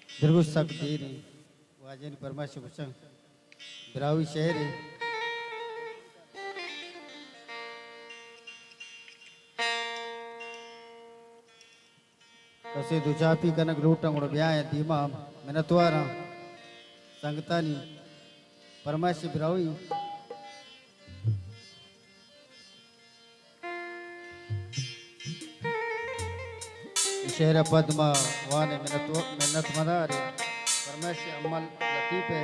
दरगुज सकदीरी वाजन परमाशु बसंग ब्रावी शहरी कसे दुचापी कनक लूटंग उड़ ब्याह दीमा मेहनतवारा संगतानी परमाशु ब्रावी शहर पद्मा वाने मेहनत मदार परमेश अमल लतीफ है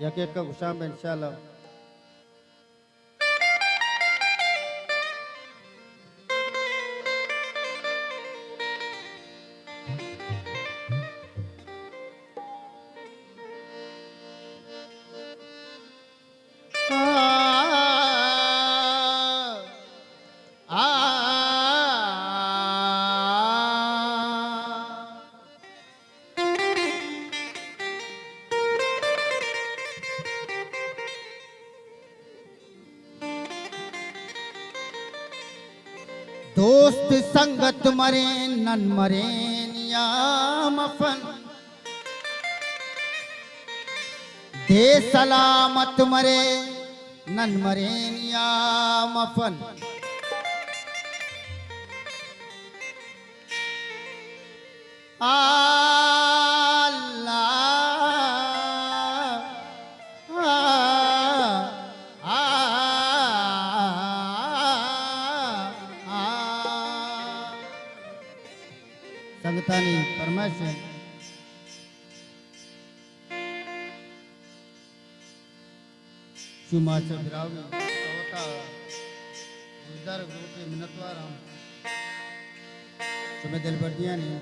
यक एक का गुशाम इंशाल्लाह दोस्त संगत मरे नन मरे नियामफन दे सलामत मरे नन मरे नियामफन संगतानी परमेश्वर शुमाच बिरावी सोता गुजर गुटे मिनतवार हम सुमे दिल बर्दिया ने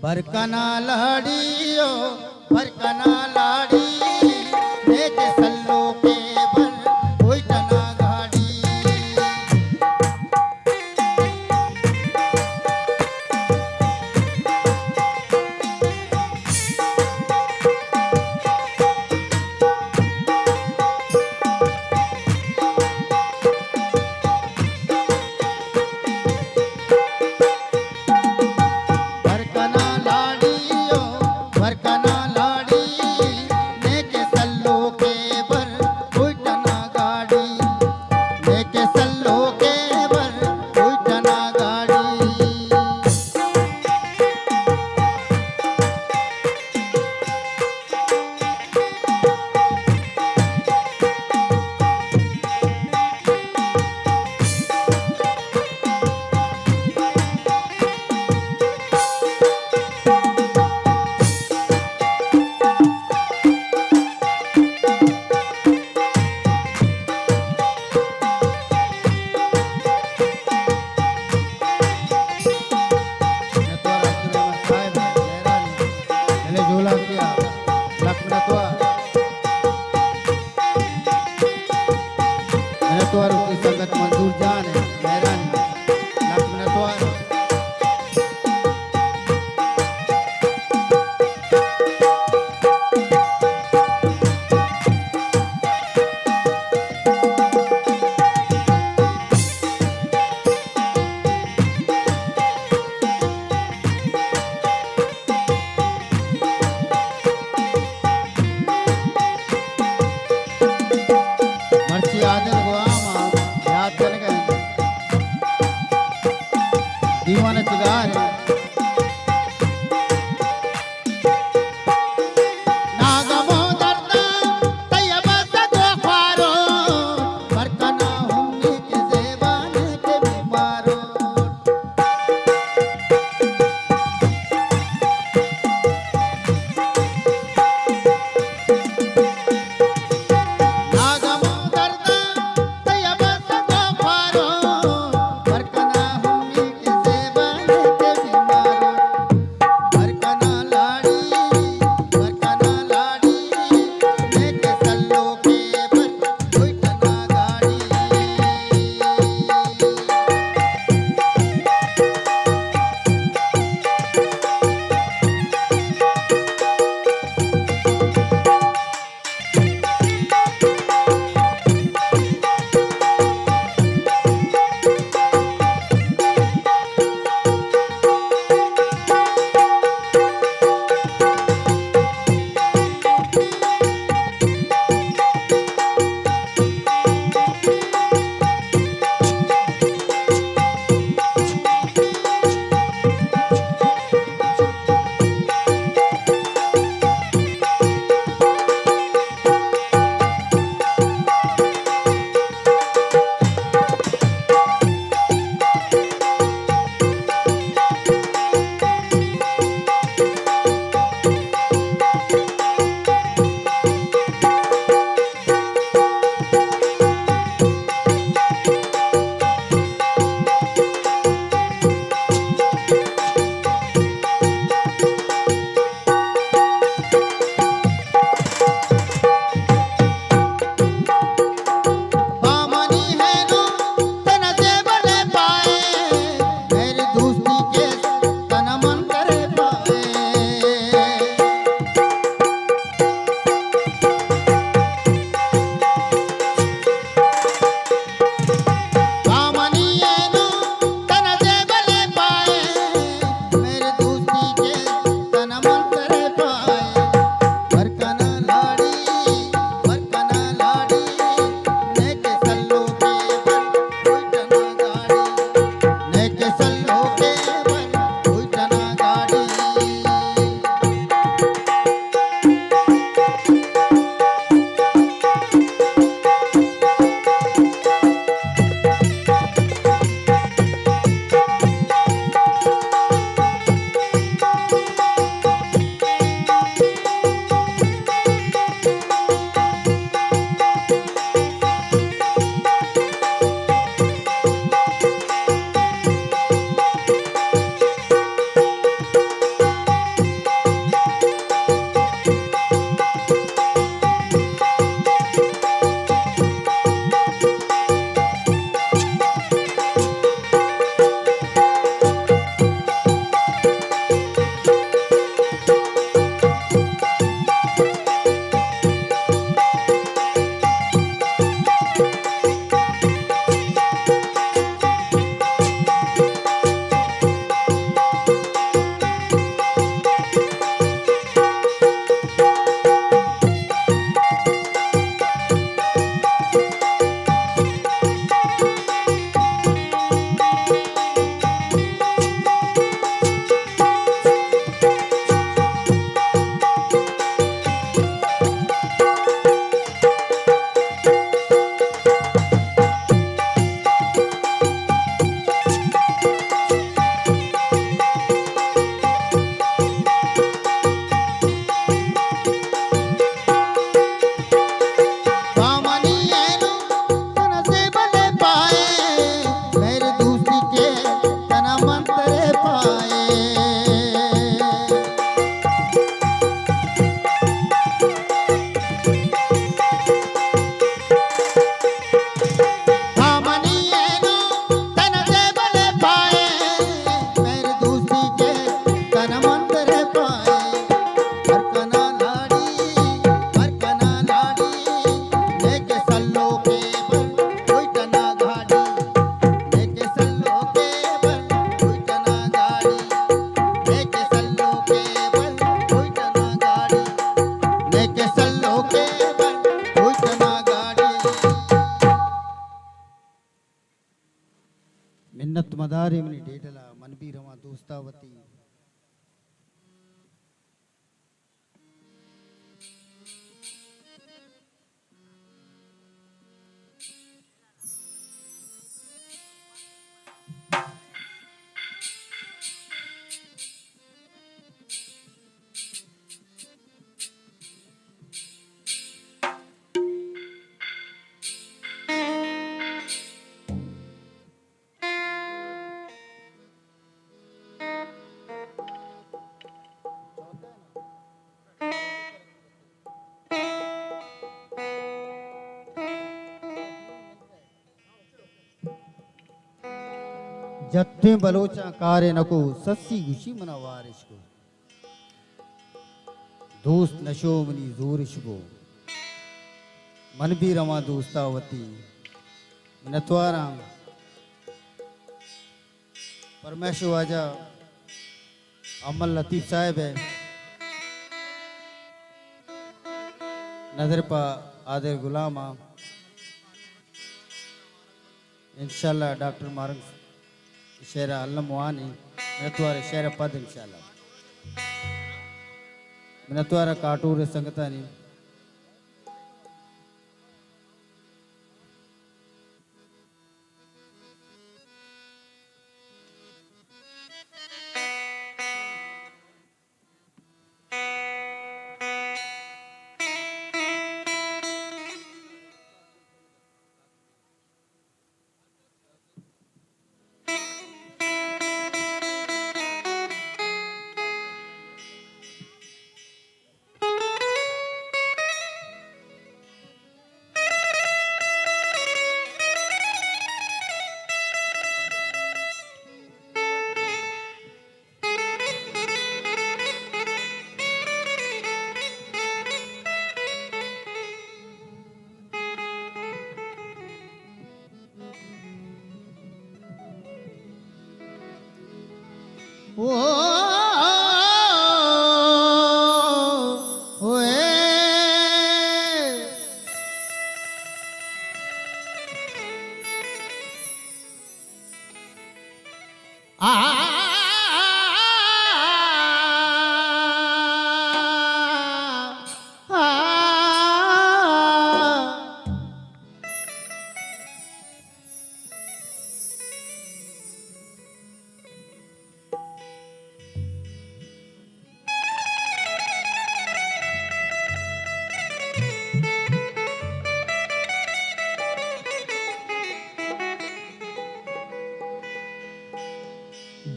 बरकना लाड़ियो बरकना लाड़ी बेच सल्लो के बर कोई तना संगत मंजूर जान है मेहरान लक्ष्मण द्वार मर्ची आदर दीवाना चिगार नागमो दर्द तैयब सगो खारो बरकना हुन्नी के ज़ेबाने के बीमारो नागमो दर्द तैयब सगो खारो बरकना हुन्नी के ज़ेबाने के बीमारो मदारे मनी डेडला मन भी रवा दोस्तावती जत्थे बलोचा कारे नको सस्सी गुशी मना वारिश को दोस्त नशो मनी जोरिश को मन भी रवा दोस्तावती मिनतवारा परमेश्वर वाजा अमल लतीफ साहब है नजर पा आदिर गुलामा इंशाल्लाह डॉक्टर मारंग शेरा अल्लम वानी मिनतवारा शेरा पद इंशाल्लाह मिनतवारा काटूर संगतानी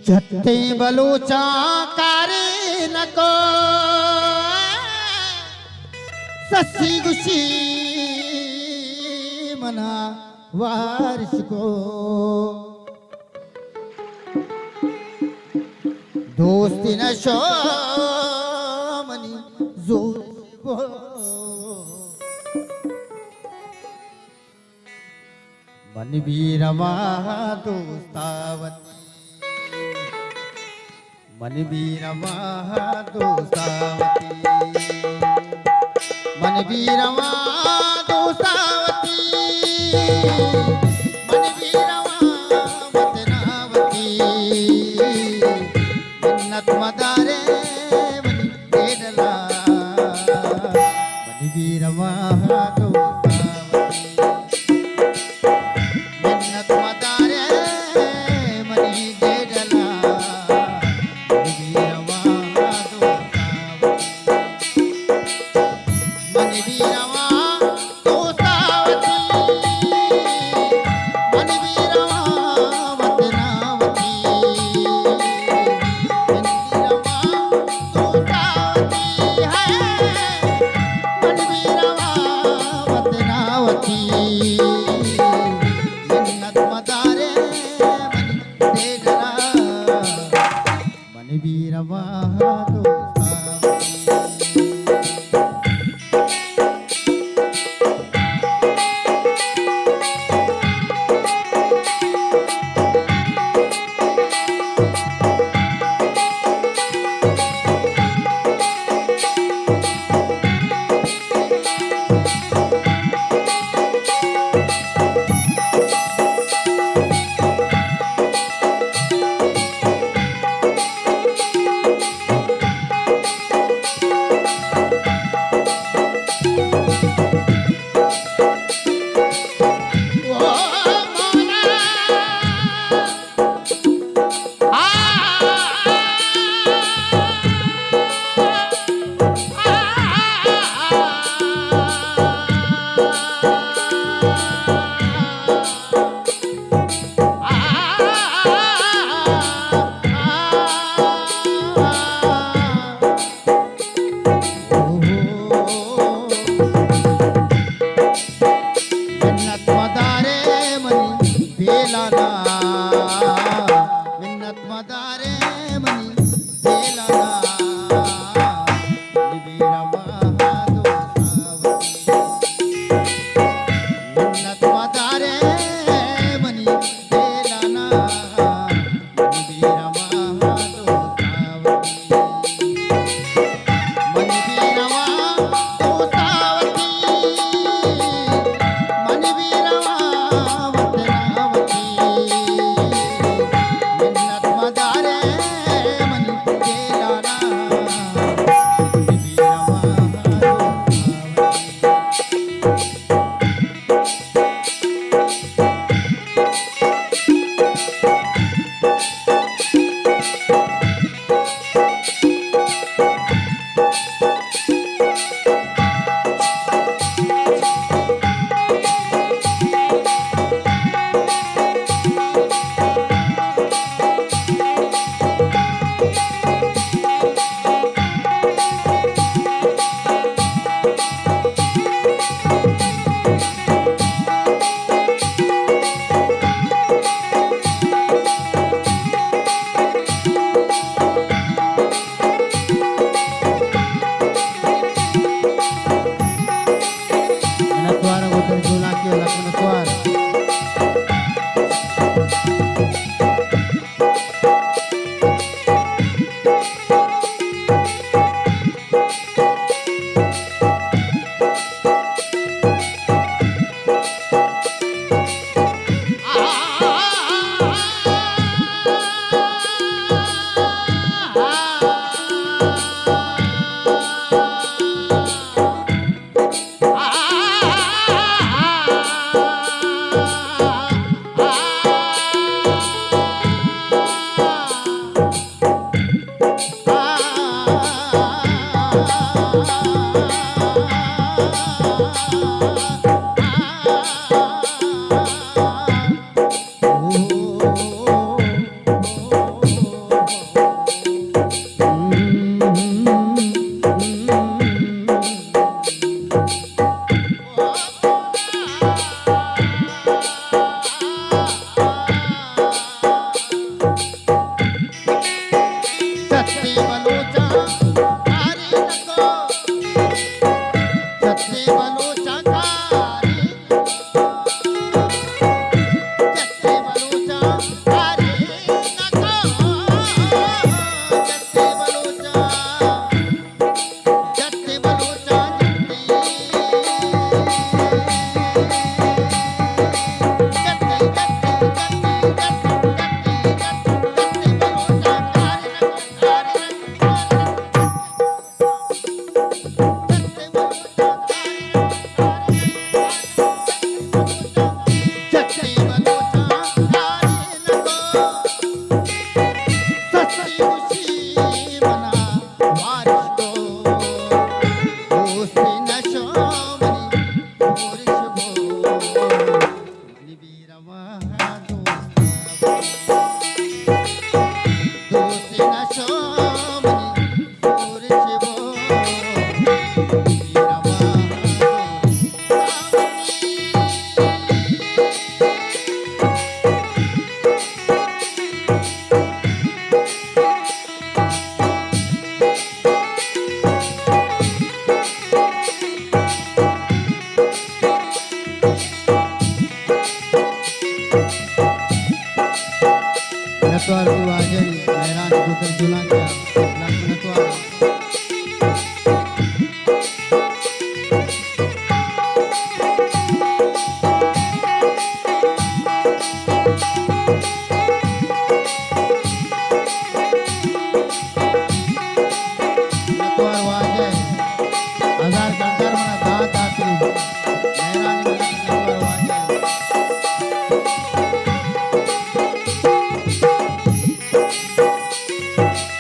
जत्ते बलोचा कारे नको सस्सी गुशी मना वारिस को दोस्ती नशो मनी जोर को मन भी रवा दोस्तावती मन भी रवा दोस्तावती मन भी रवा दोस्तावती मन भी रवा वतनावती मिन्नत मदारे मन डेडला मन भी रवा दोस्तावती मिन्नत मदारे मन डेडला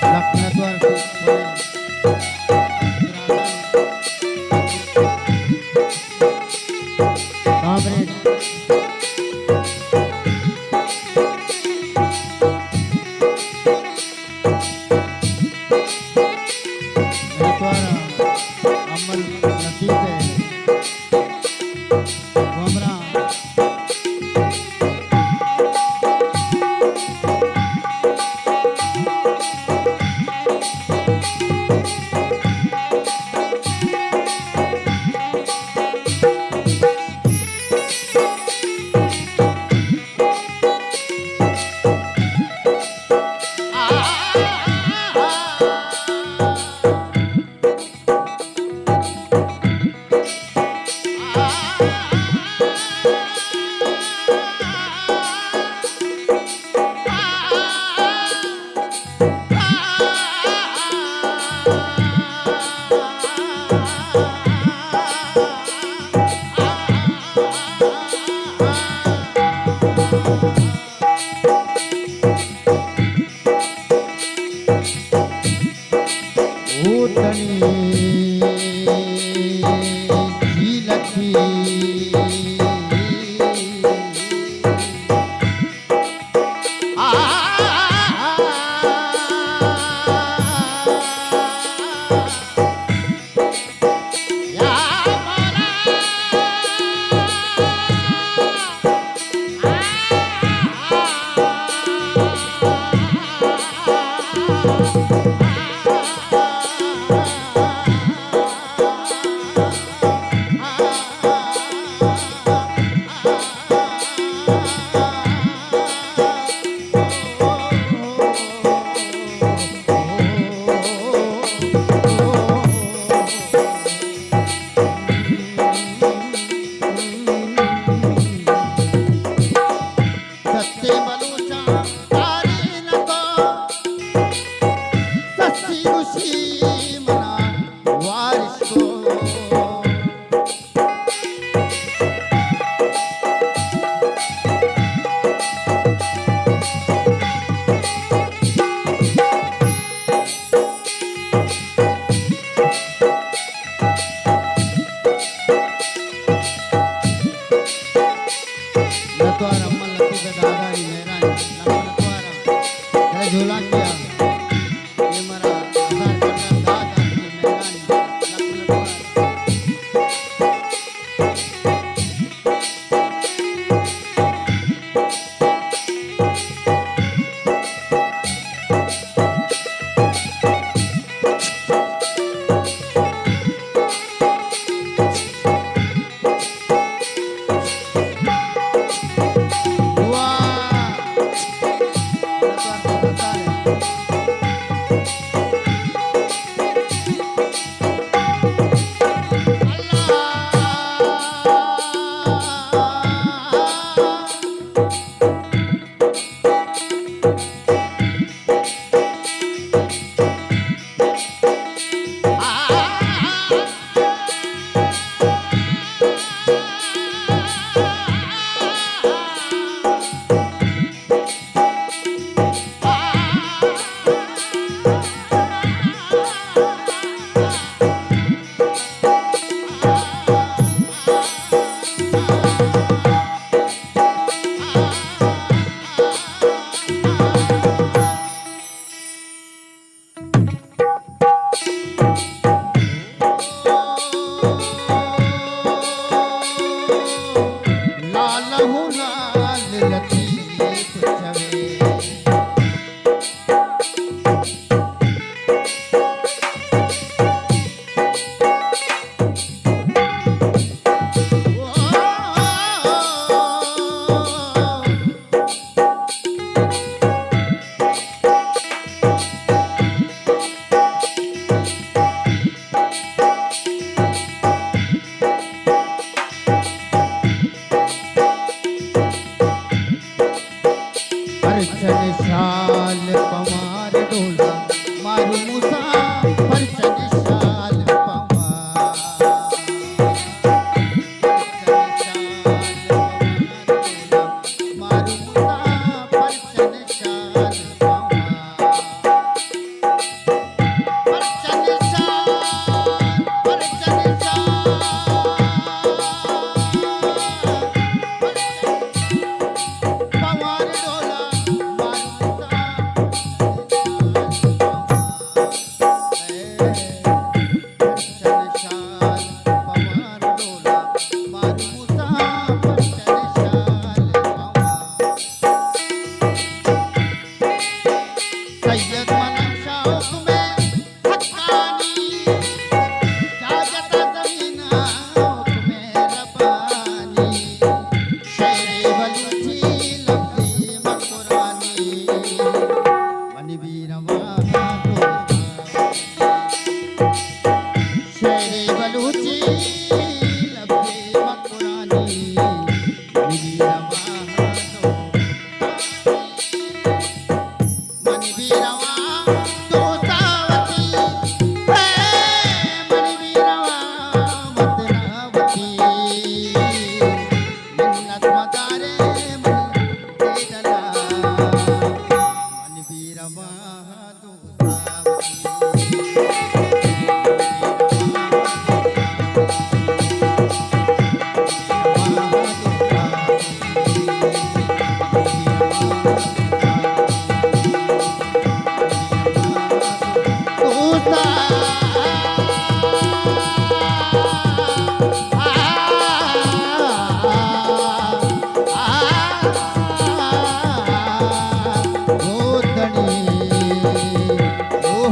Laknatua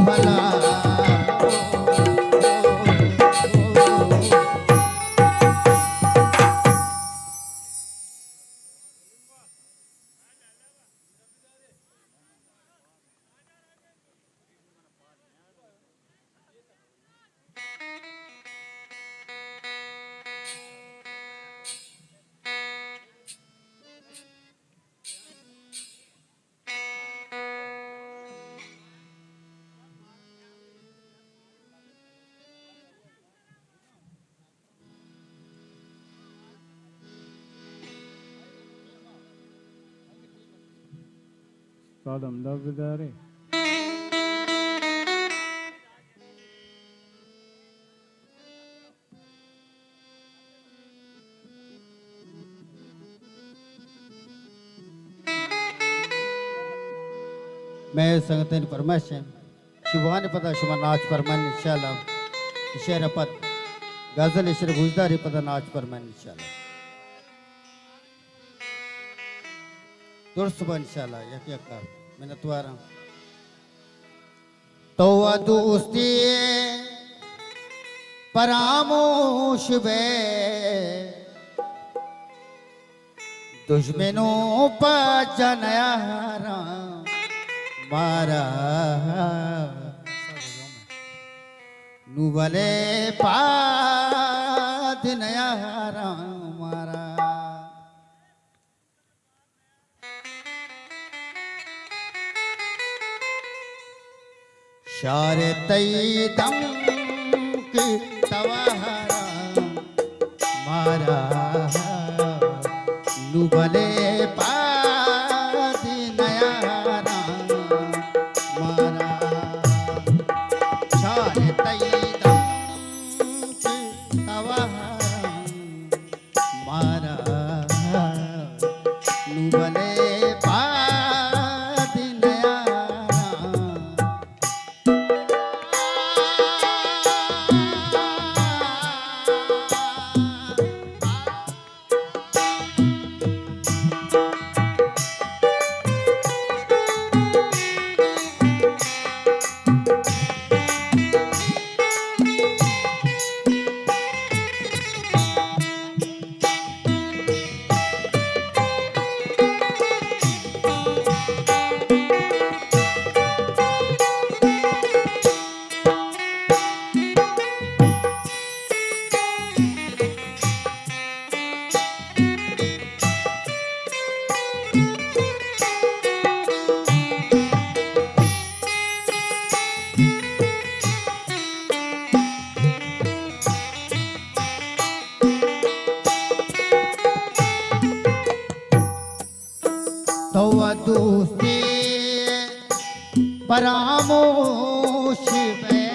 भला Sodom Davidare. मैं संगतन परमेश्वर शिवान पदा शिवा नाच परमान इंशाल्लाह शेर पद गजल शेर गुजदारी पदा नाच परमान इंशाल्लाह दुरुस्त इंशाल्लाह यका मिनतवारा तो दोस्ती परामोश बे दुश्मनों पर जनयारा मारा नुबले पाद नयारा मारा शार तई दम की तवारा मारा नुबले पाद नयारा मारा शार तई दम की तवारा मारा नुबले पाद नयारा तो दोस्ती परामोश में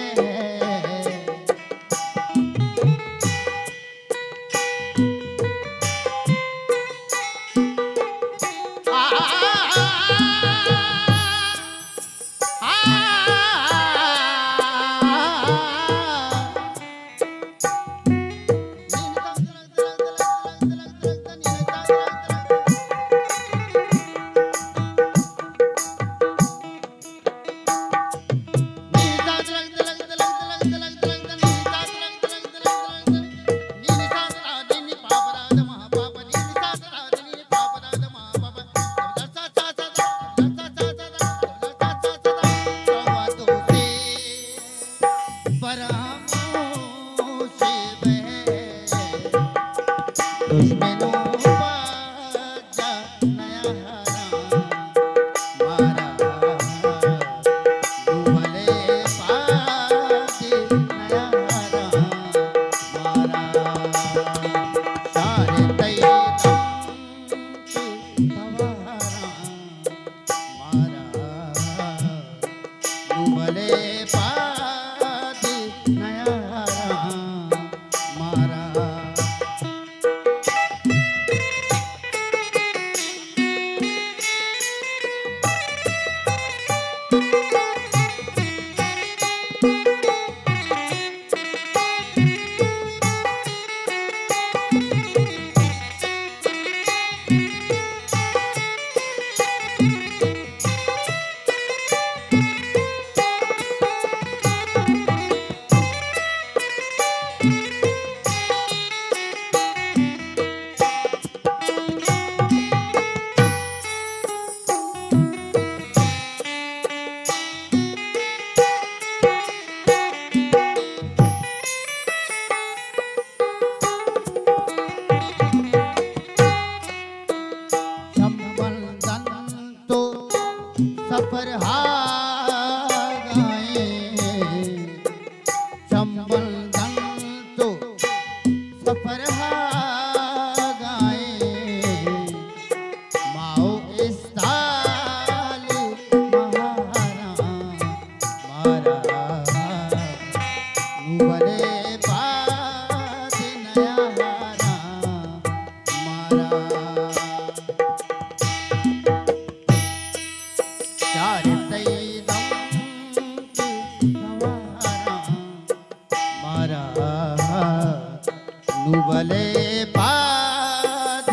भले बाद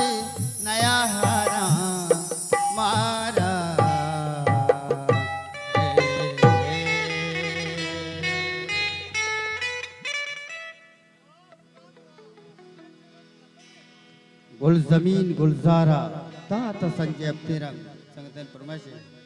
नया हारा मारा गुल जमीन गुलजारा तात संजय अब्तिरंग संगतन परमेश्वर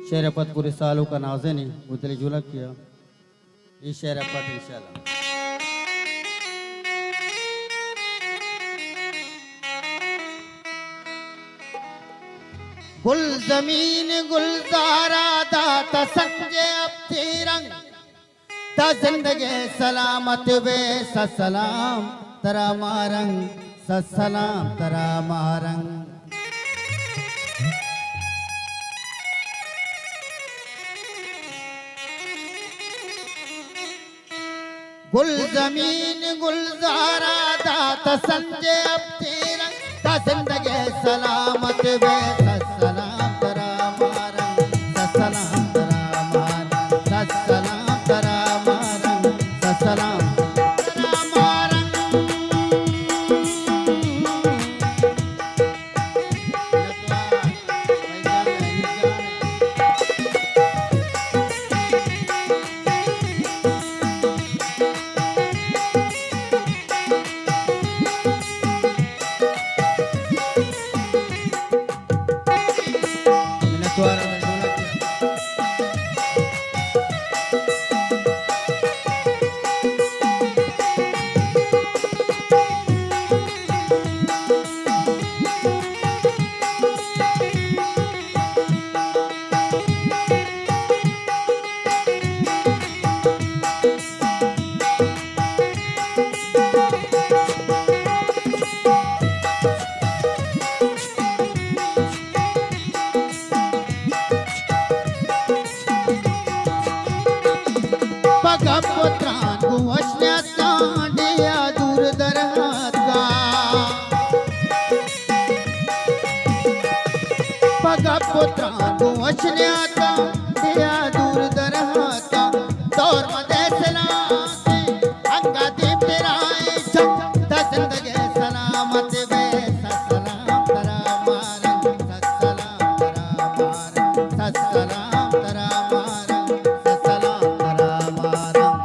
शेरपत पूरे सालों का नाज़े ने मुतले जुलक किया ये शेरपत इंशाल्लाह गुल जमीन गुलजारा दाता संजय अब्तिरंग ता जिंदगी सलामत वे सलाम तरा मारंग सलाम तरा मारंग गुल जमीन गुलजारा दाता संजय अब्तिरंग ता जिंदगी सलामत वे सलाम तरा मारंग सलाम तरा मारंग सलाम तरा मारंग सलाम तरा मारंग पुत्रान गुवशण्याचा डिया दूर दरहातगा पगा पुत्रान गुवशण्याचा डिया दूर दरहातगा दौर मध्ये सलाते अंगा दीप्तराय ता जिंदगी सलामत वे सलाम तरा मारंग सलाम तरा मारंग सलाम तरा मारंग सलाम तरा मारंग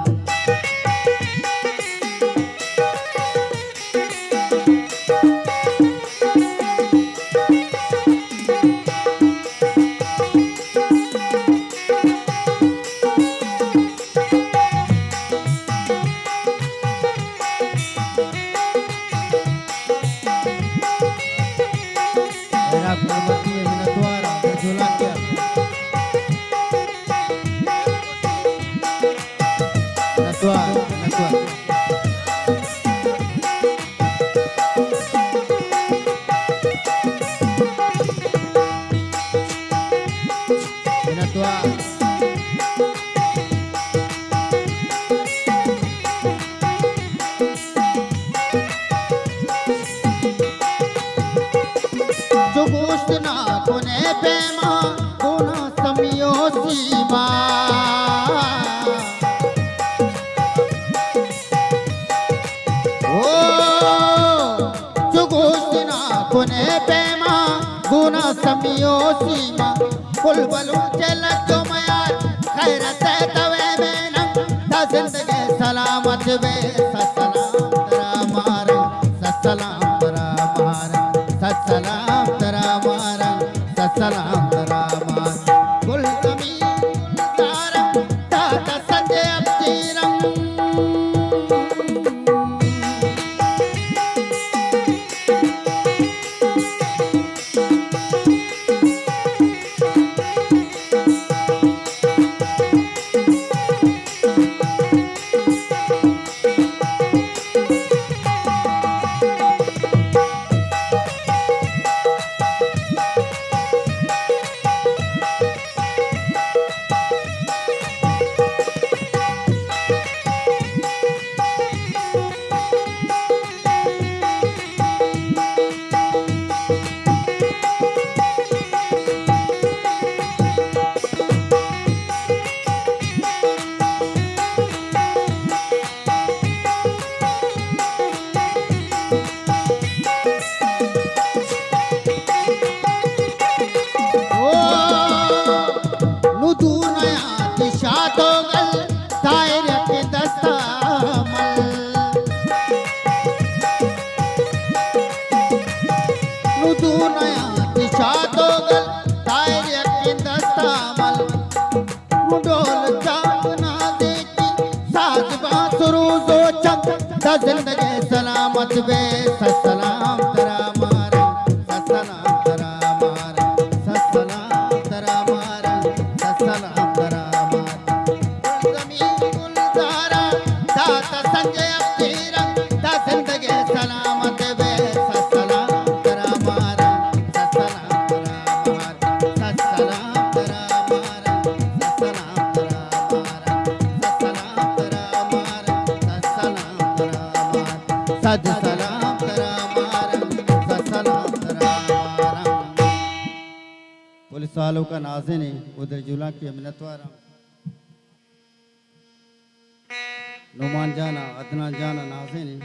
समियो सीमा बुलबुल चल जो मयार खैरत तवे बेनम ता जिंदगी सलामत वे सलाम तरा मार सलाम तरा मार सलाम तरा मार सलाम तरा मार गुल जमीन तारा ता संजय अब्तिरंग ढोल चावना देती साज बांसुरू जो चक दा जिंदगी सलामत बे सलाम तेरा मारे सलाम तेरा मारे सलाम तेरा मारे सलाम तेरा मारे जमीन गुलजारा दाता संजय अब्दीरा दा जिंदगी सलामत बे सलाम तेरा मारे सलाम तेरा मारे सलाम तेरा मारे सलाम तेरा मारे सलाम तेरा मारे सलाम तेरा मारे सद सलाम तेरा मारे सलाम तेरा मारे पुलिस वालों का नाज़िन है उधर जुला की मिन्नतवारा नुमान जाना अदनान जाना नाज़िन है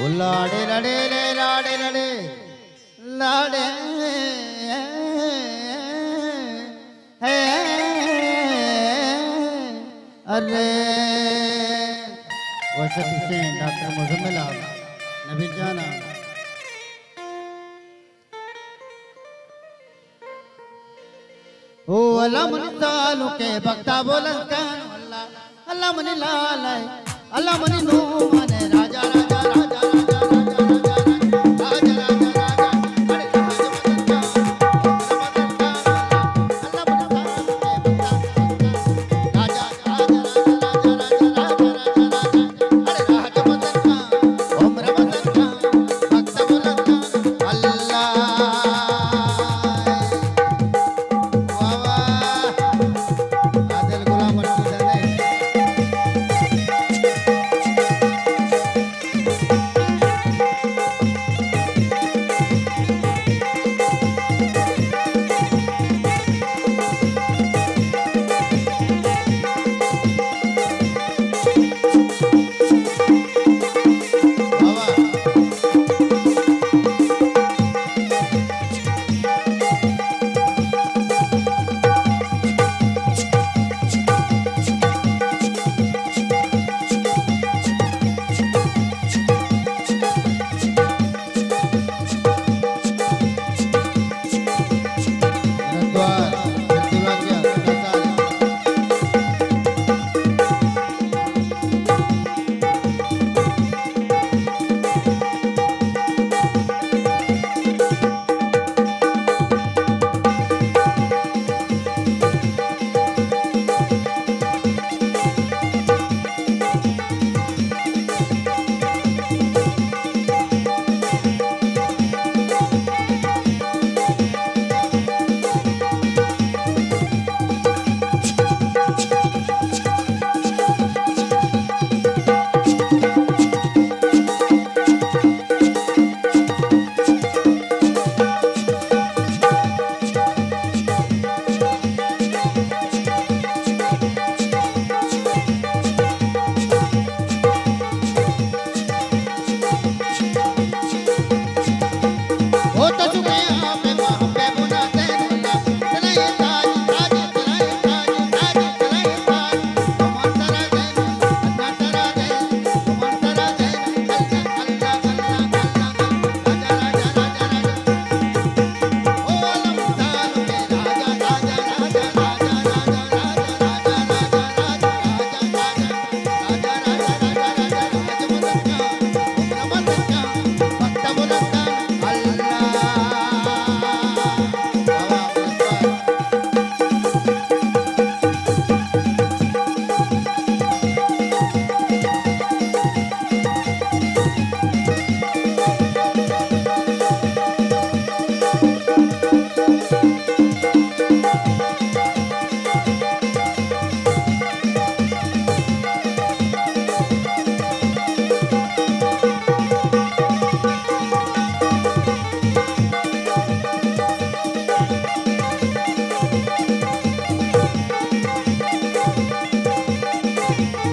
ओ लाड़े लड़े ले लाड़े लड़े लाड़े अरे वशत हुसैन डॉक्टर मुजम्मिल नबी जाना ओ अल्लाह मन सालू के बक्ता बोलन कान अल्लाह अल्लाह मन लाल अल्लाह मन नो मन राजा राजा राजा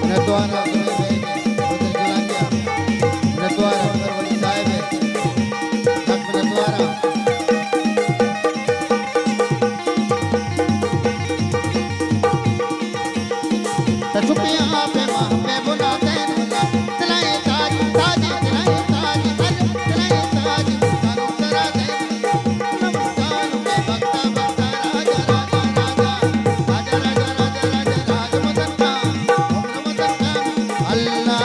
नतवारा नतवारा उमर वली साहिब है हक नतवारा चुपिया पे मां पे बुलाते बुला तलाए ताज ताज तलाए ताज तलाए ताज तारू तरा दे नमस्कार के भक्ता भक्ता राजा राजा राजा राजा राजा राजा राजा राज मदन का उम्र मदन का अल्लाह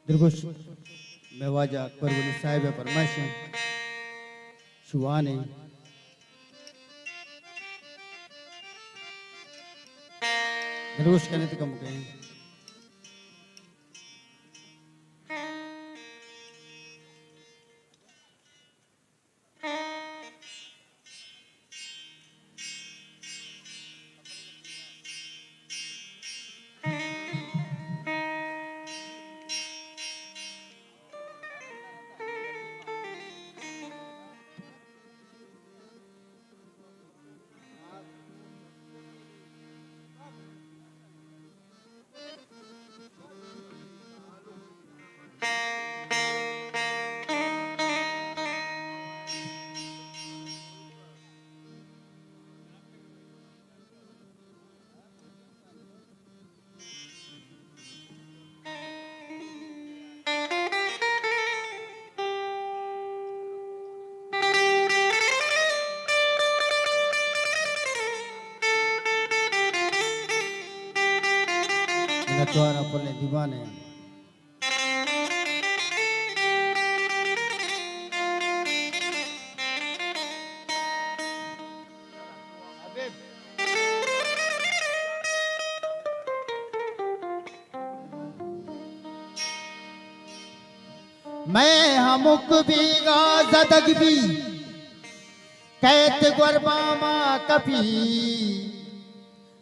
दिलगुश मेवाजा अकबर वली साहिब फरमाइशन शुआने दिलगुश कहने तक हम गए नटवारा पुले दीवाने मैं हमुक भी गाजदग भी कैत गुरबामा कपी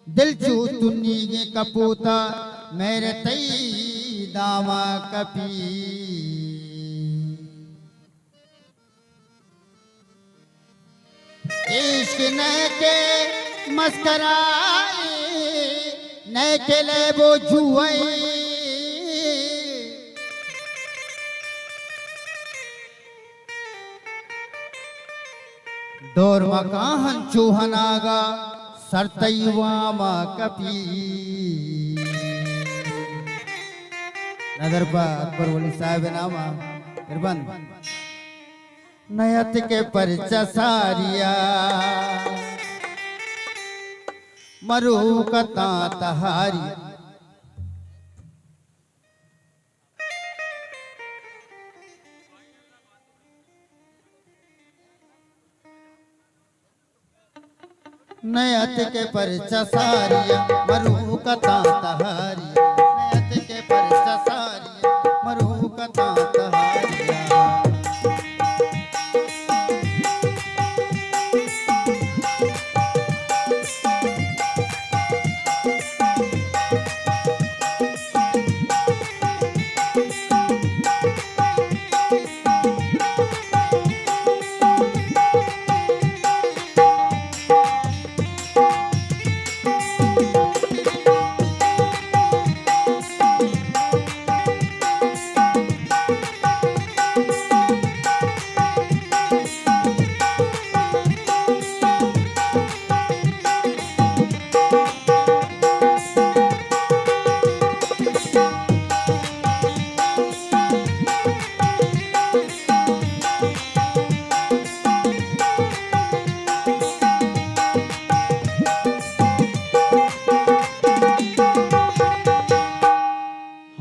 दिल चू तुन्नी गे कपूता मेरे तई दामा कपी इश्क न के मस्कराए न के ले वो जुआई डोर मकाहन चूहनागा सरतैवामा कपी नजर पर अकबर वली साहब नामा इरबन नयत के परचा सारिया मरू कता तहारी नयत के परचा सारिया मरू कता तहारिया नयत के परचा सारिया मरू कता तहारिया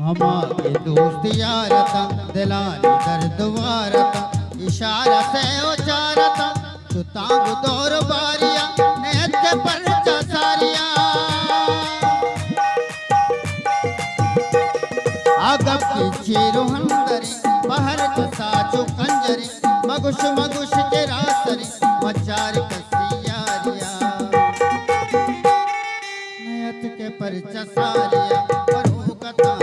हमारे दोस्त यारता दिलानी दर्द वारता इशारा से उचारता सुतांग दौर बारिया नेत के परचा सारिया आगब की चीरो हंदरी बाहर का साचो कंजरी मगुश मगुश के रासरी मचार कसियारिया नेत के परचा सारिया मरू कता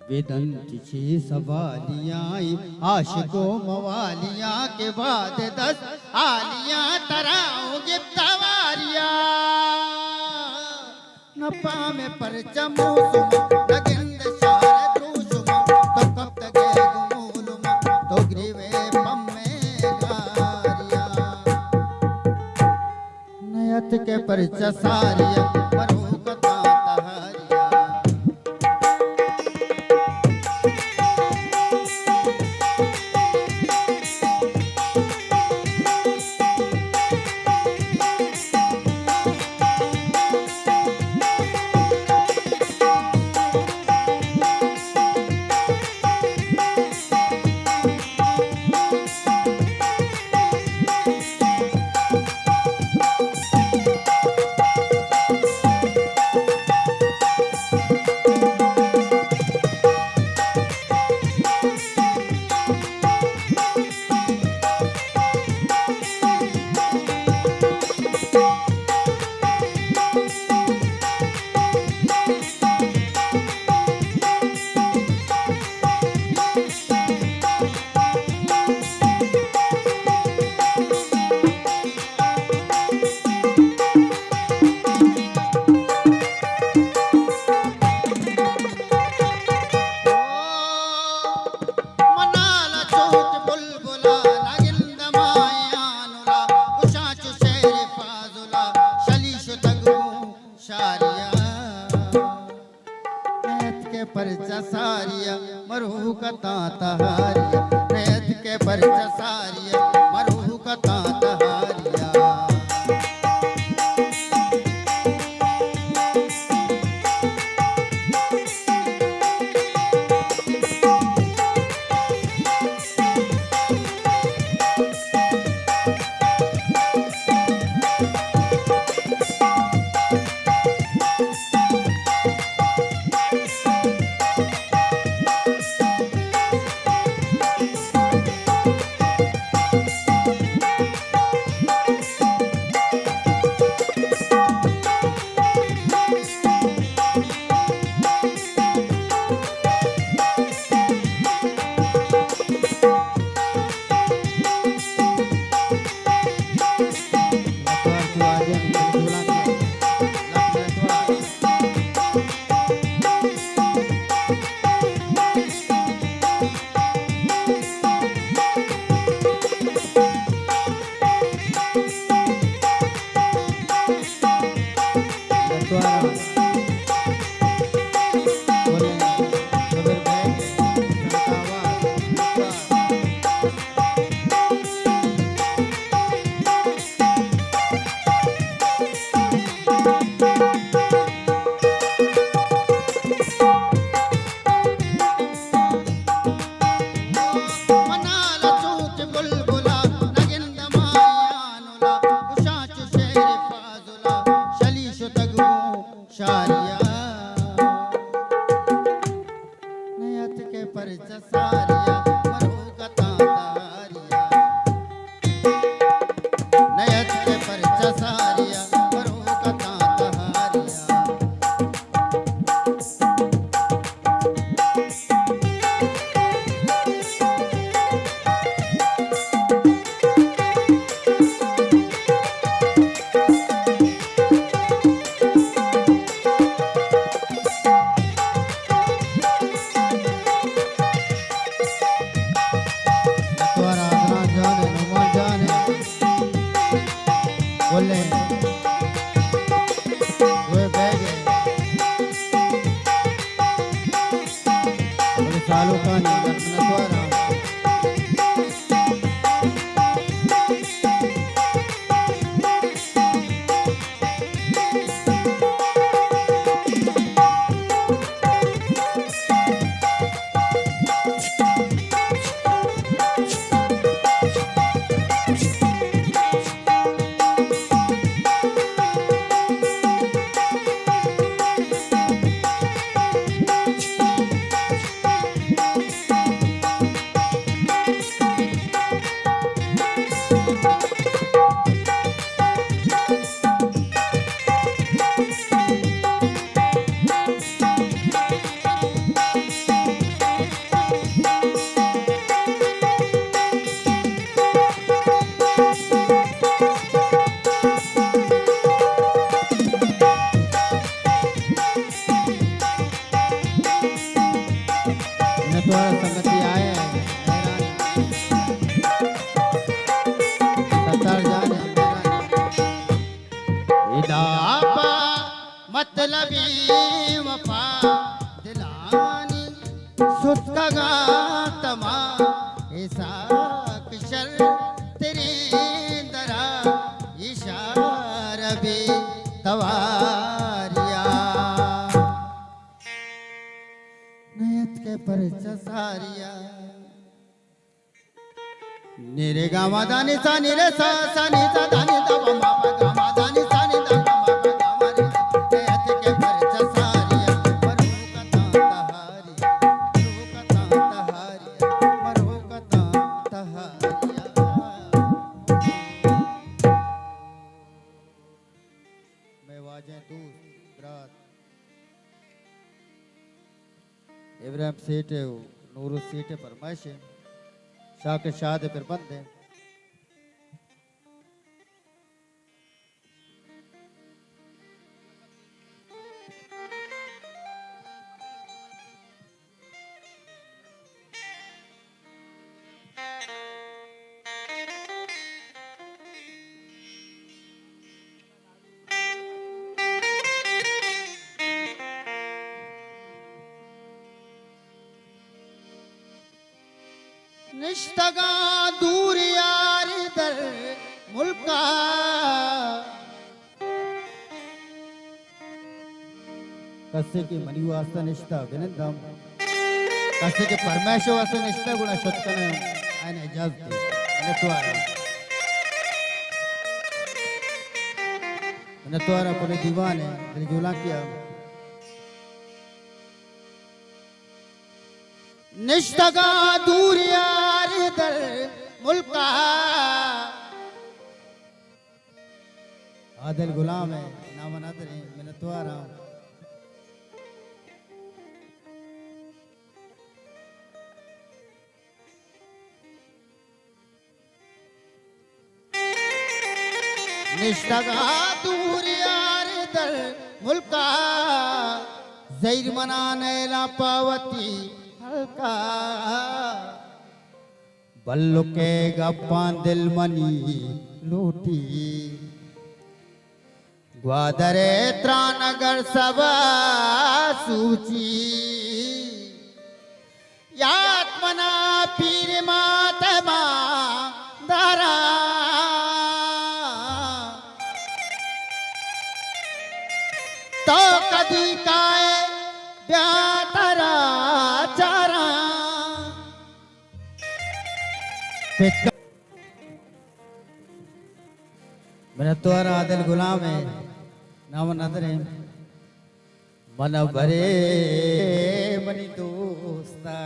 वेदंत छे सवालियाँ आशिको मवालियाँ के बाद 10 आलियाँ तराओ गिफ्तवारिया नपा में परचमो सुमा नगिंद शार द्रूशुमा तो कब तक गुमूलुमा तो ग्रीवे पम्मे गारिया नयत के परचा सारिया मरू कता तहारिया नटवारा बोले कबीर भाई संतावा मनाल चूच बुलबुला नगिंद मायानुला उशाच शेर फाजुला शलीशु तगु शारिया नयत के परच सारिया मरुगता तारिया नयत के परच सारिया मरुगता तारिया नटवारा आदना जाने नुमा जाने बोले वे बैगे बोले सालू कानी नटवारा नटवारा संगति आए सत्तार जाने इदापा मतलबी वफा दिलानी सुस्का गातमा ऐसा किशर तेरे दरा इशारा बे तवारिया नयत के परच सारिया निरे गामा दानी सा निरे सा सा नि सा दानी दा मा पा गामा दानी सा नि दा मा पा गामा रे नयत के परच सारिया मरुकता तहारिया मरुकता तहारिया मैं वाजे दूर रात इब्राहिम सेठ है नूरू सेठ है फरमाइश है शाह के शाद फिर बंद है निश्तगा दूर यार दर मुल्का कसे के मनी वास्ता निष्ठा विनंदम कसे के परमेश वास्ता निष्ठा गुणा शतकने आने इजाजत नटवारा नटवारा पुणे दीवान है दिल जुला किया निश्तगा दूर यार दर मुल्का आदिल गुलाम है नाम नादर है मिनतवारा निश्तगा दूर यार दर मुल्का जैर मना नैला पावती हल्का बल्लु के गप्पा दिल मनी लूटी ग्वादरे त्रानगर सब सूची यात्मना पीर मातमा दारा तो कदी काय ब्यातरा चारा मेरा तोरा दिल गुलाम है नाम नदर है मन भरे मनी दोस्ता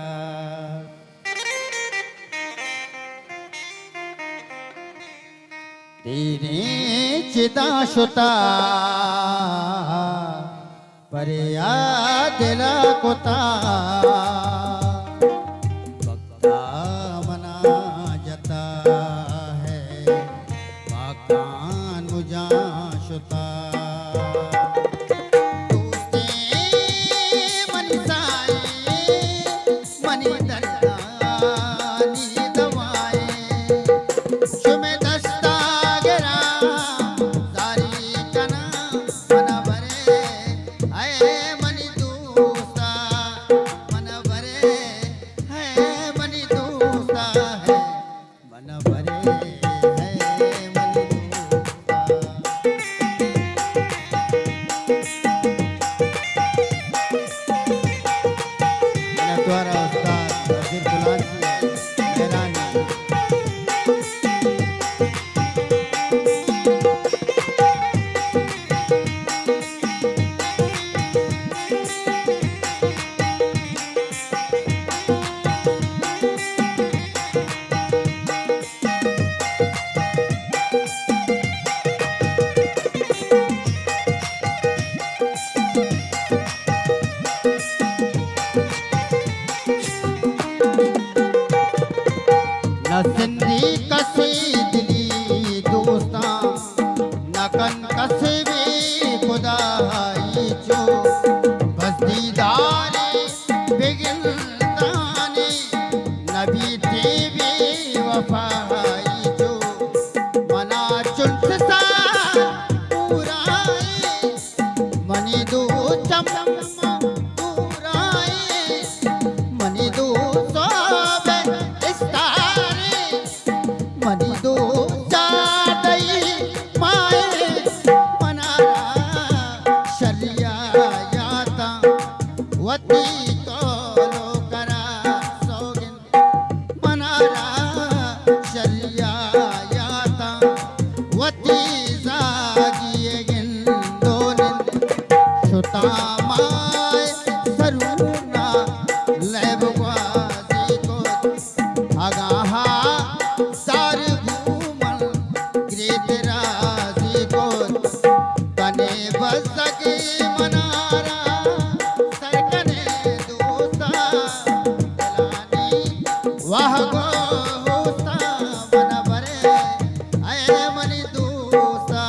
तेरे चिता शुता परे आ दिला कोता बक्का मना जता है मकान मुझा शुता सिंधी कसीदली दोस्ता नकन कसबी खुदाई जो बस दीदारे बिगलताने नबी देवी वफाई जो मना चुंस सा पूराए मनी दो चम पूराए मनी दो मनी दो जादई माए मनारा शलिया याता वती तोलो करा सोगिन मनारा शलिया याता वती जागिए गिन दोनिन शुता माए सरूना लेबवाजी को आगाहा मनारा सरकने दोस्ता वाह गो होता मन भरे आए मनी दोस्ता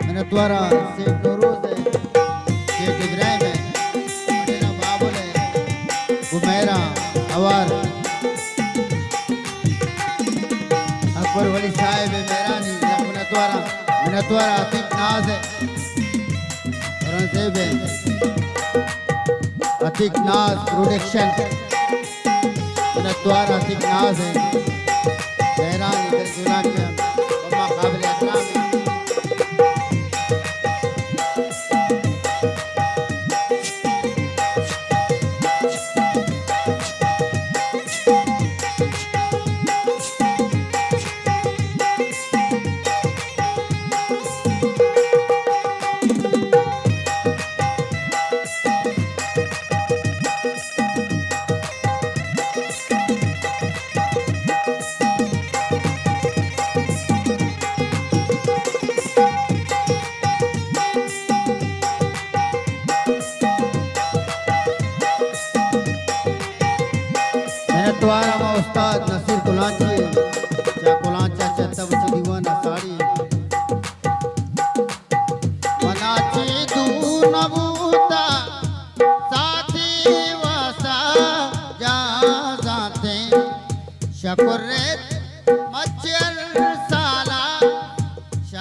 मैंने द्वारा शेख नूरोज है शेख इब्राहिम है मेरा बाबुल है उमेरा अवार अकबर वली साहिब है मेरा नहीं मैंने द्वारा अतीक नाज है अतिक नाज प्रोडक्शन द्वारा अतिक नाज है बहरान इधर जुला के अम्मा काबिल एहतराम है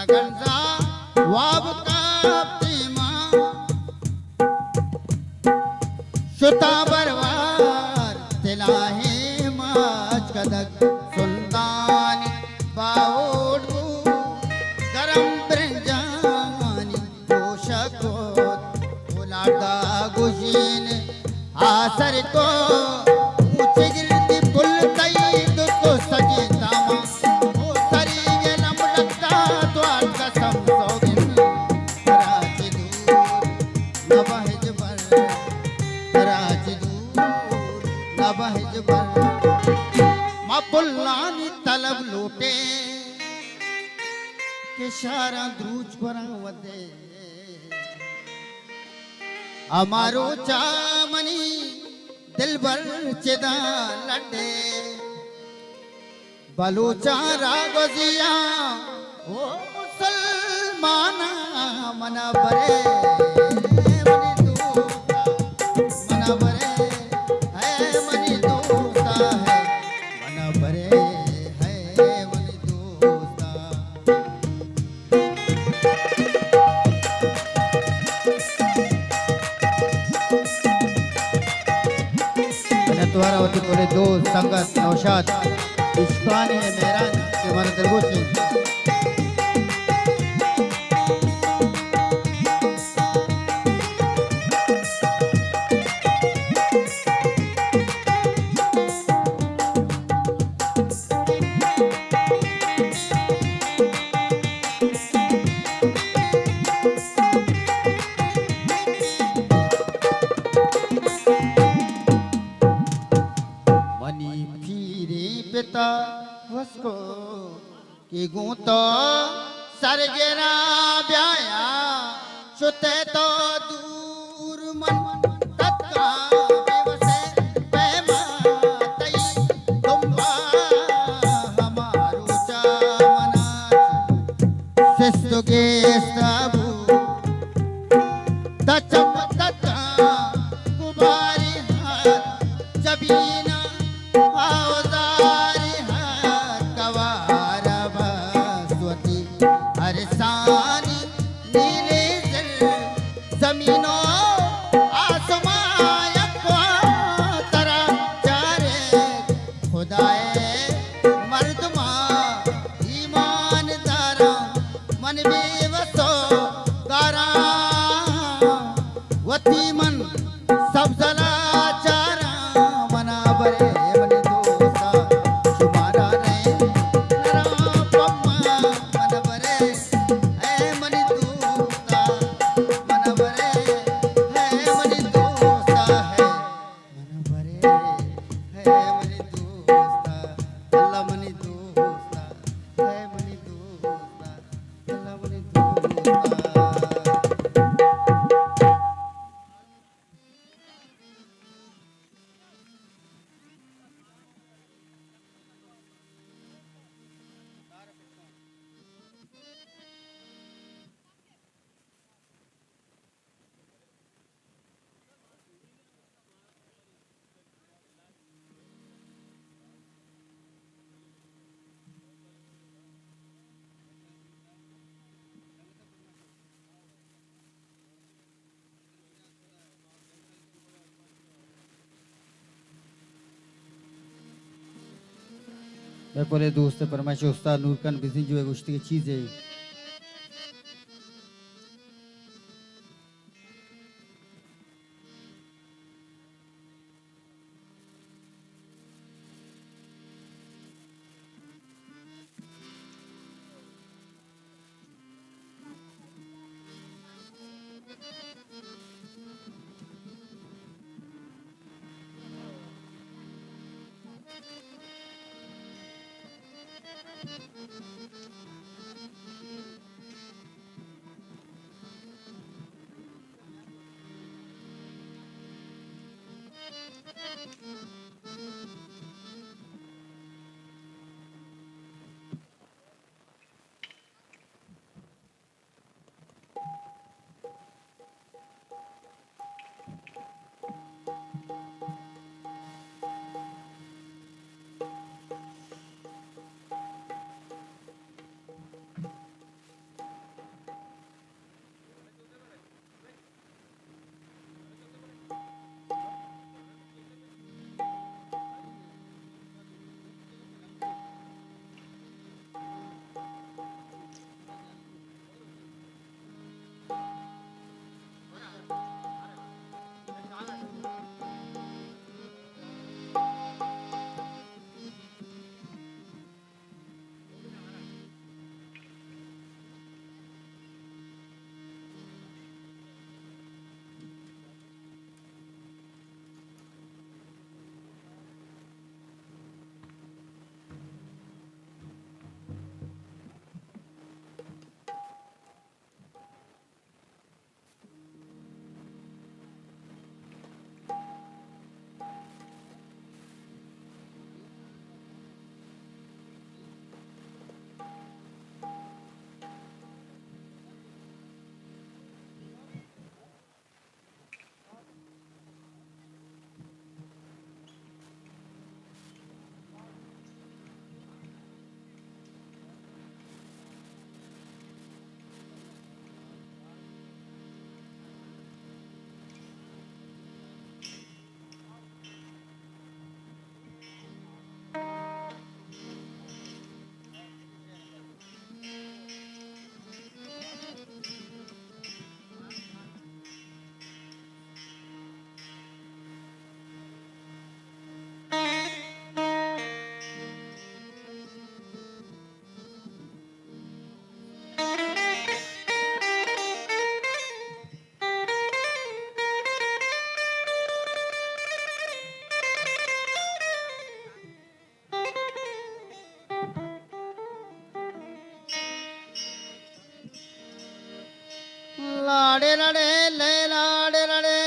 सगळचा वाव काप्तिमा सुता बरवार तिला हे माच कदक सुलतानी बावडू गरम ब्रंजानी पोषकोत उलाटा गुशीन आसर को ऊंचे गिरती पुल तई दुतो सजे तामा ओ सरी गे लमलता द्वार कसम सोगिन राज दूर नबहज बर राज दूर नबहज बर मापुल्लानी तलब लूटे के शारा द्रूज पर वदे अमारो चामनी दिलबर चिदा लड्डे बलूचा रागोजिया ओ मुसलमाना मना बरे मनी दूता मना बरे है मनी दूता है मना बरे है मनी दूता तुम्हारा होती बोले दो संगत नौशाद इश्कानी है मेहरान के हमारा दिलगोशी मनी फिरे पिता वस्को की गूंतो सरगेरा ब्याया सुते तो दूर मन तत्का बेवसे पैमा तई तुम्बा हमारू चामना शिस्तु के सबू तचम तत्का गुबारी हाथ जबीना औजारी हाथ कवार बसवती हरसानी नीले जल जमीनो आसमां यकवा तरा चारे खुदाए मर्दमा ईमान दारा मन बेवसो गारा वती मन सब जला चारा मना बरे मन दोसा शुमारा रे नरा पम्मा मन बरे है मन दोसा मन बरे है मन दोसा है मन बरे है मन दोसा अल्लाह मन दोसा है मन दोसा अल्लाह मन दोसा मैं बोले दोस्त परमाश उस्ताद नूरकन बिजनी जो है गुश्ती की चीज़ है लाडे लडे ले लाडे लडे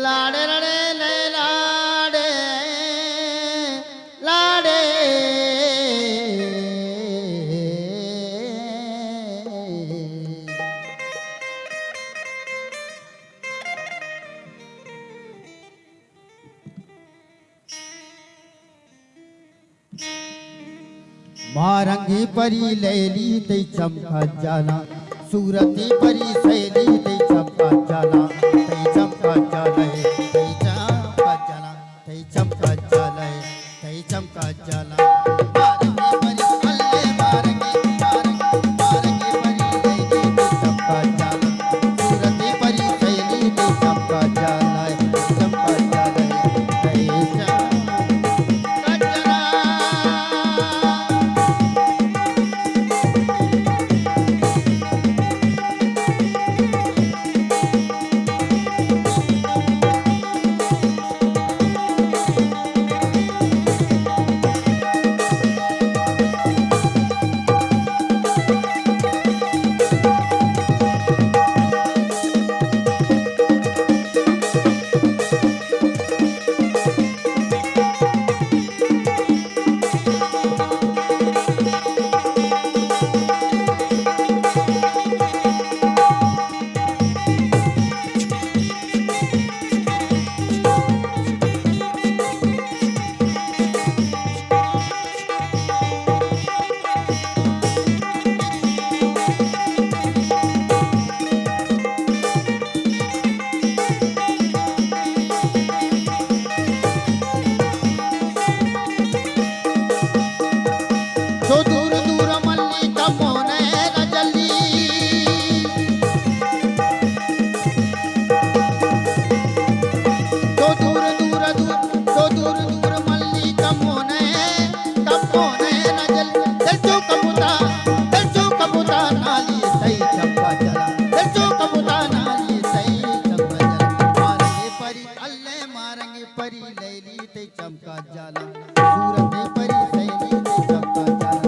लाडे लडे ले लाडे लाडे मारंगी परी लैली ते चमका जाला सूरती परी सैली ते चमका जाला ते चमका जाला ते चमका जाला ते चमका जाला ते चमका जाला मारंगी परी अल्ले मारंगी मारंगी मारंगी परी लैली ते चमका जाला सूरती परी सैली ते चमका जाला चमका जाला ते चमका जाला तो दूर दूर मल्ली का मोने न जल्दी तो दूर दूर मल्ली का मोने न जल्दी दिल जो कबूता नाली सही चंपा चला दिल जो कबूता नाली सही चंपा चला मारेंगे परी अल्ले मारेंगे परी लैली ते चमका जाला सूरत परी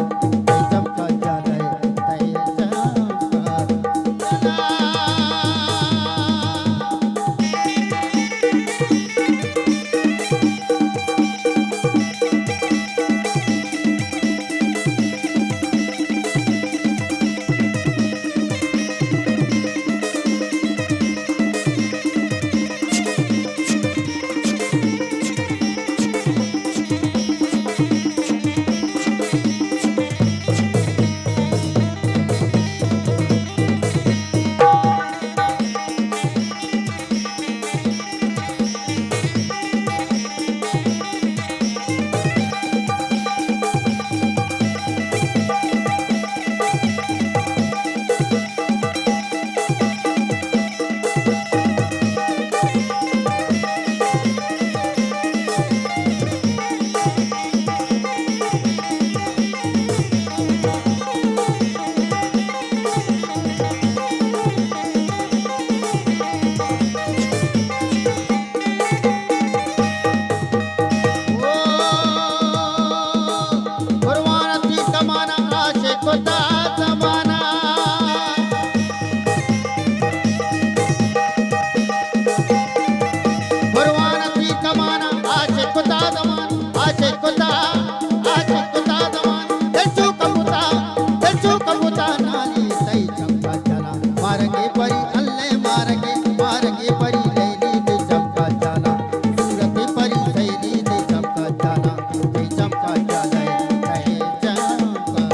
सैली ते चमका जाला ते चमका जाला ते चमका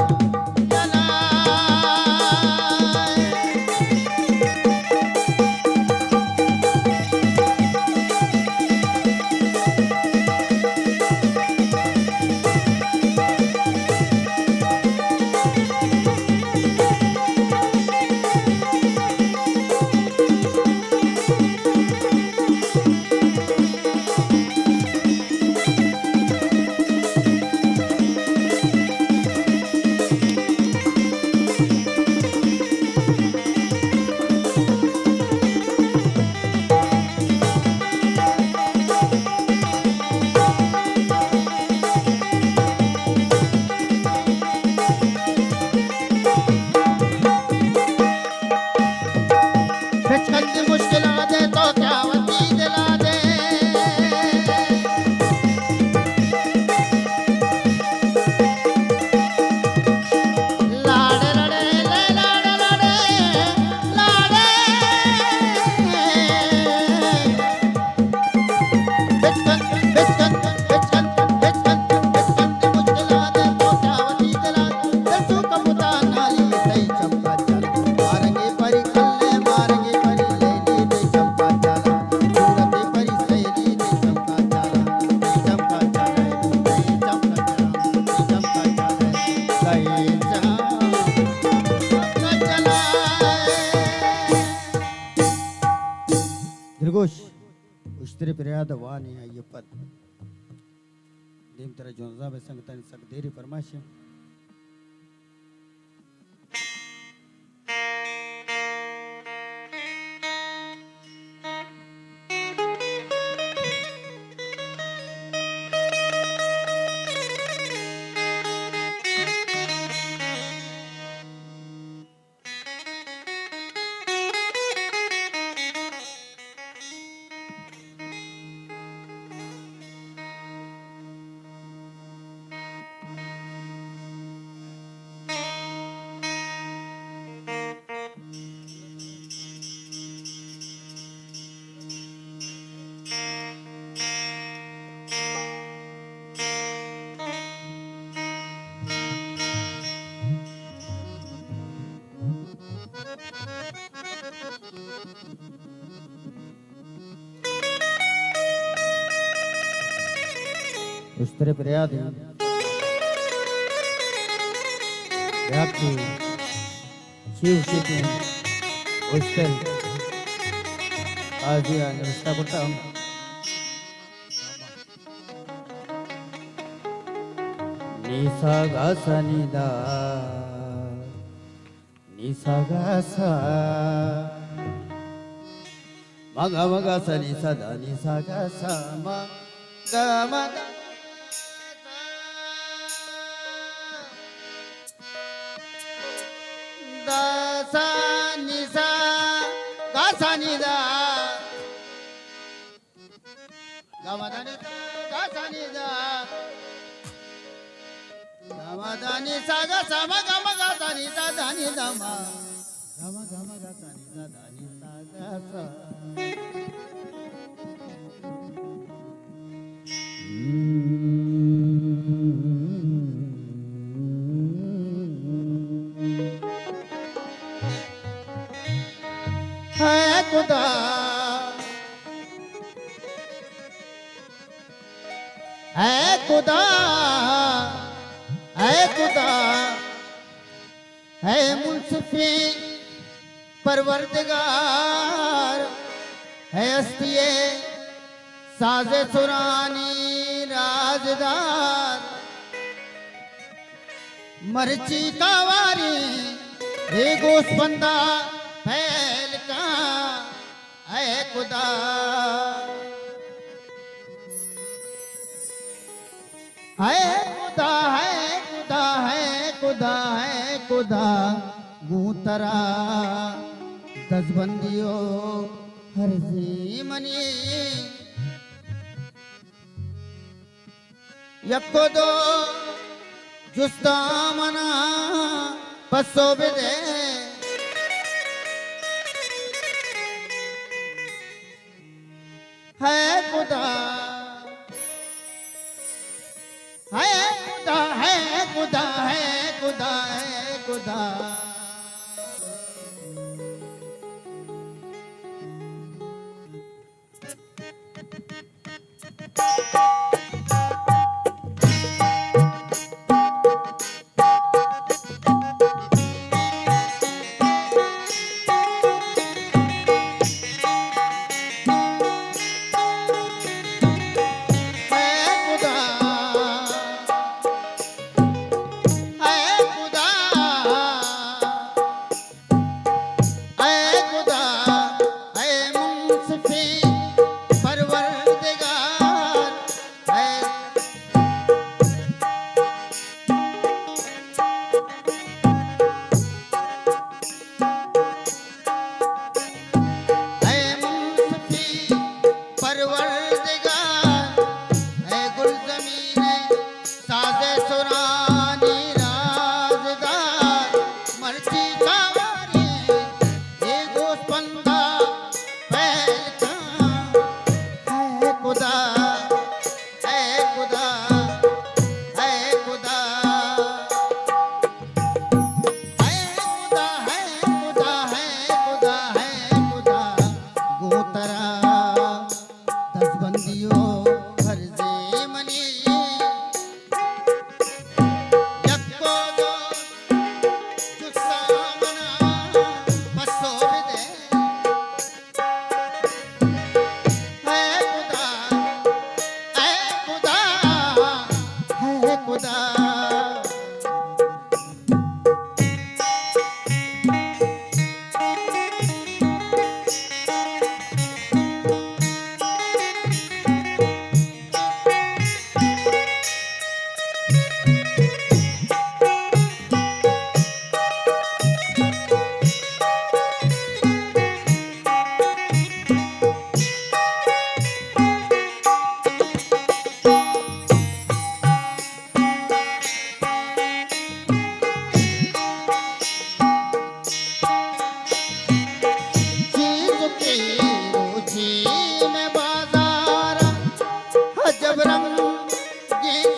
जाला फरियाद वानी अय्यपत दीम तरह जोंजा बे संगतन सकदेरी फरमाइश उस तरह फरियाद व्याप्ति शिव शिव उस पर आज ये रिश्ता करता हूँ निसा गासा निदा निसा गासा मगा मगा सा निसा दा निसा गासा मगा मगा सा निसा गा सा निदा गा मा दा नि गा सा निदा गा मा दा नि सा गा सा मा गा मा गा सा नि दा दा नि दा मा गा मा गा सा नि दा दा नि सा गा सा है खुदा है खुदा है खुदा है मुंसफी परवरदिगार है हस्तिये साजे सुरानी राजदार मर्ची का वारी हे गोश बंदा फैल का है खुदा है खुदा है खुदा है खुदा है खुदा गूतरा दसबंदियो हर मनी यको दो जुस्ता मना बसो बिदे है खुदा है खुदा है खुदा है खुदा है खुदा है खुदा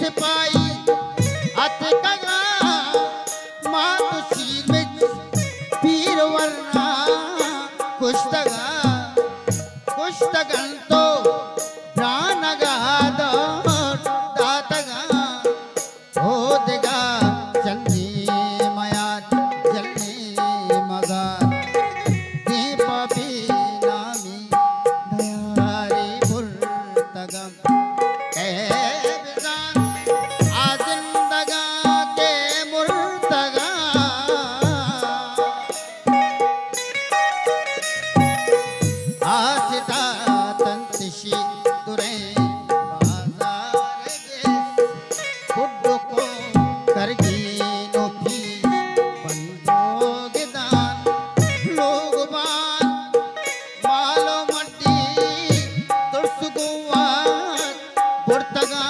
सिपाही हथ कगा मात शीर में पीर वरना कुश्तगन तो प्राणगा दातगा हो देगा जल्दी माया जल्दी मगा दीप भी नामी दयारी पुरतगम आजिंदगा के मुर्तगा आसिता तंतिशी दुरे बाजार देश खुद को करगी नोथी बंदोगदान लोग बान मालो मट्टी तुर्सुगुवान बुर्तगा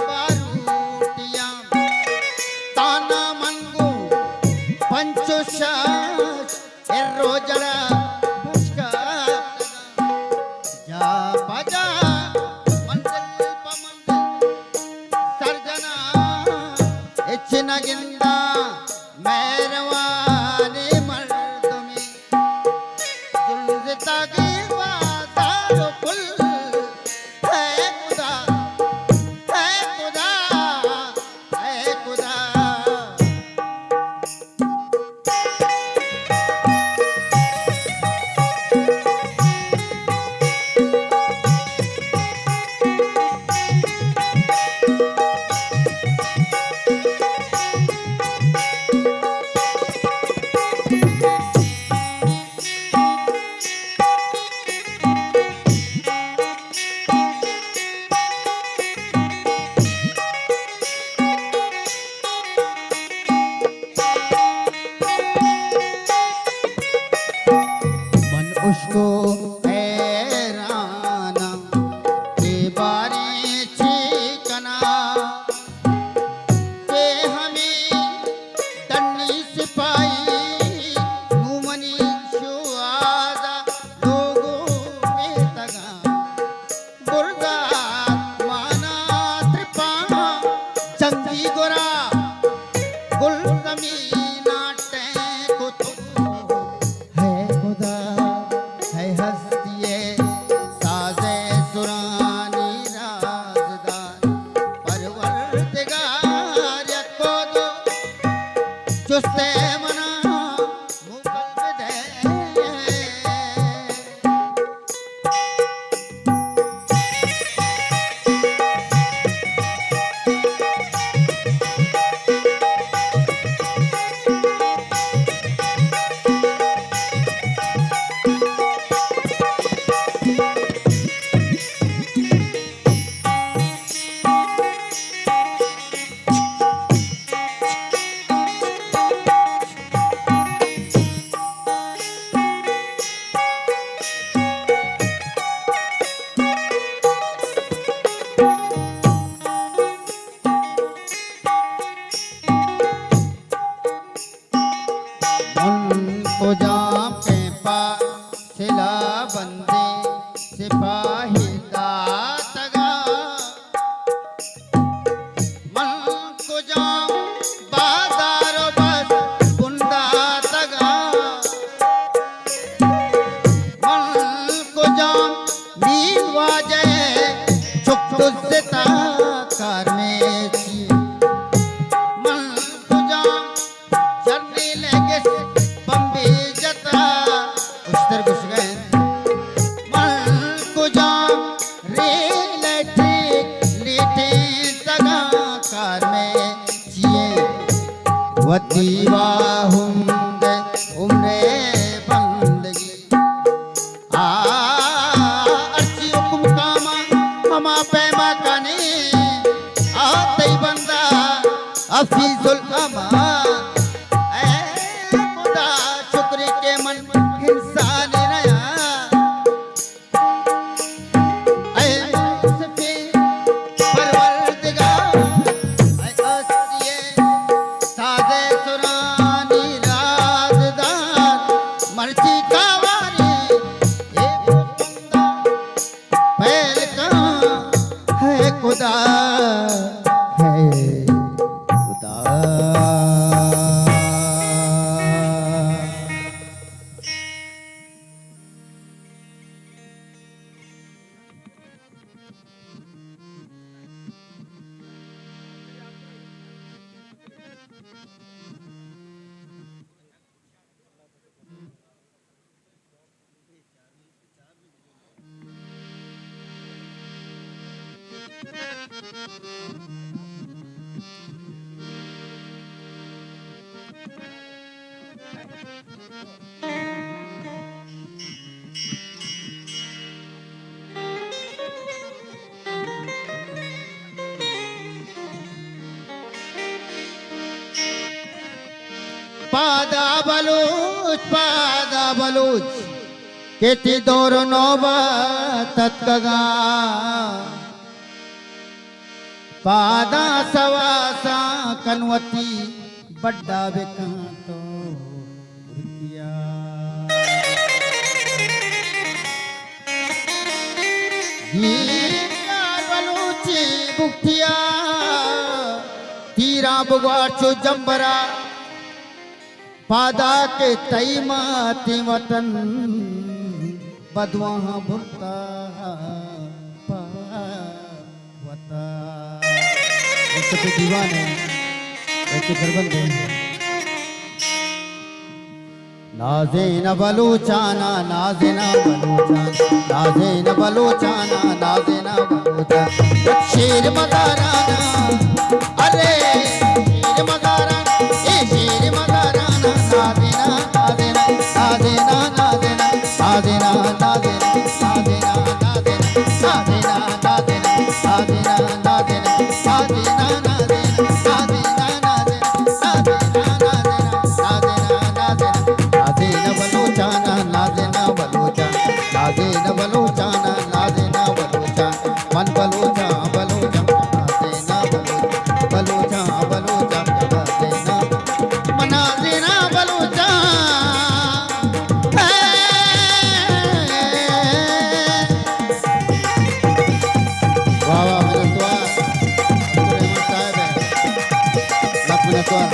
बारूटिया ताना मनगु पंचोशास एर्रोजड़ा बुष्का जा बजा मंदिर पमंदिर सर्जना इच्छनगिंदा मेहरवानी मर्दमी जुल्जता की बाजार कुल है खुदा है खुदा है खुदा मन उसको हैराना के बारी छीकना के हमें तन्नी सिपाही नुमनी शुआदा लोगों में तगा बुर्गा माना त्रिपा जंगी गोरा गुल कमीना टैको है खुदा है हस्तिये साजे सुरानी राजदार परवरदिगार को दो चुस्ते मना मुकल दे को जाम पे पा सिला बंदे सिपाही दातगा मन को जाम बाजारो बस गुंडा तगा मन को जाम नील वाजे चुप से ताकार में छी मन को जाम जर्नी लेके बम्बे जता उस्तर घुस गए मन को जाम रेल लेटे तगा कार में जिए वतीवा हुंदे उम्रे बंदगी अर्ची हुक्म कामा हमा पैमा काने आते बंदा हफीजुल अमा खुदा है पादा बलूच केती दोर नौबत कगा पादा सवासा कनवती बड्डा बेकांतो रुकिया बलूची बुखिया तीरा बुगवाचो जंबरा पादा के तईमाती वतन बदवा भुगता पावता ऐसे पे दीवाने ऐसे दरबंदे नाजे न बलूचाना नाजे न बलूचाना नाजे न बलूचाना नाजे न बलूचाना शेर मदाराना अरे शेर मदाराना ए शेर मदाराना नादेना नादेना नादेना नादेना नादेना नादेना नादेना नादेना नादेना नादेना नादेना नादेना मन बलोचा बलोचा देना बलोचा बलोचा देना मना देना बलोचा वाह वाह मेरा द्वार रहमान साहब है लखनऊ द्वार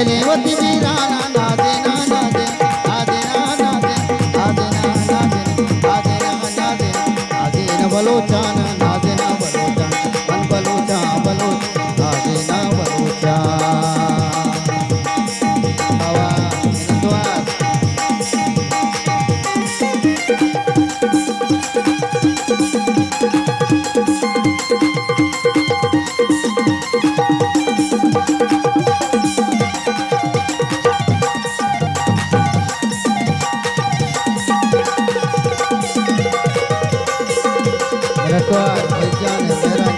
रेवती वीराना नादेना नादे नादेना नादे नादेना नादे नादेना नादे नादेना बलोचाना नादेना बलोचा मन बलोचा बलोचा नादेना बलोचा आवा द्वार रखवार विज्ञान मेरा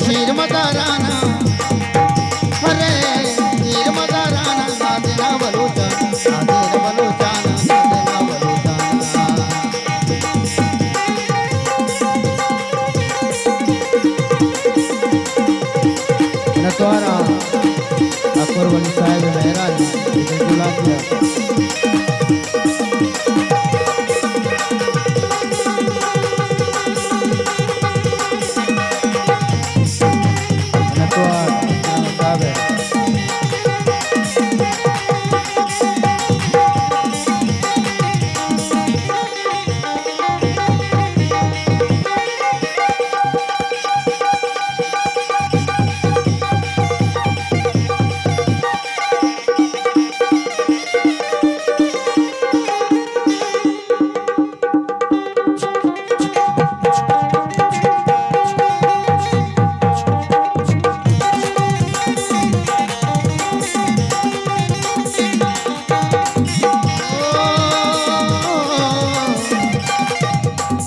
शीर मता राना अरे शीर मता राना नादेना बलूचा नादेना बलूचा नादेना बलूचा नटवारा अकबर वली साहब महराज इधर बुला दिया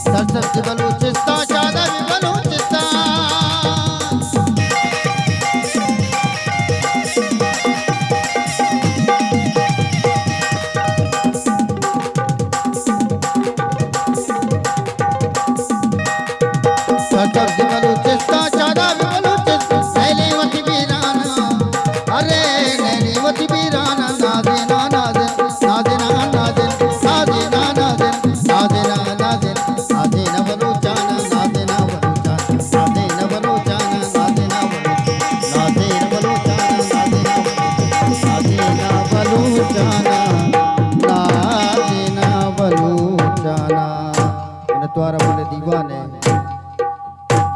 सरसब्ज बलूचिस्तान ज्यादा भी बलूचिस्तान सरसब्ज बलूचिस्तान ज्यादा भी बलूचिस्तान नैनीवती वीराना अरे नैनीवती वीराना नादेना नादेना नादेना नादेना नादेना नादेना नादेना बलूचाना नादेना बलूचाना नादेना बलूचाना नादेना बलूचाना नादेना बलूचाना અને તમારા મને દીવાને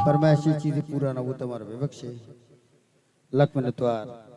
ફરમાઈશી ચીજ પૂરા ના હું તમારા વિવક્ષે લક્ષ્મણ દ્વાર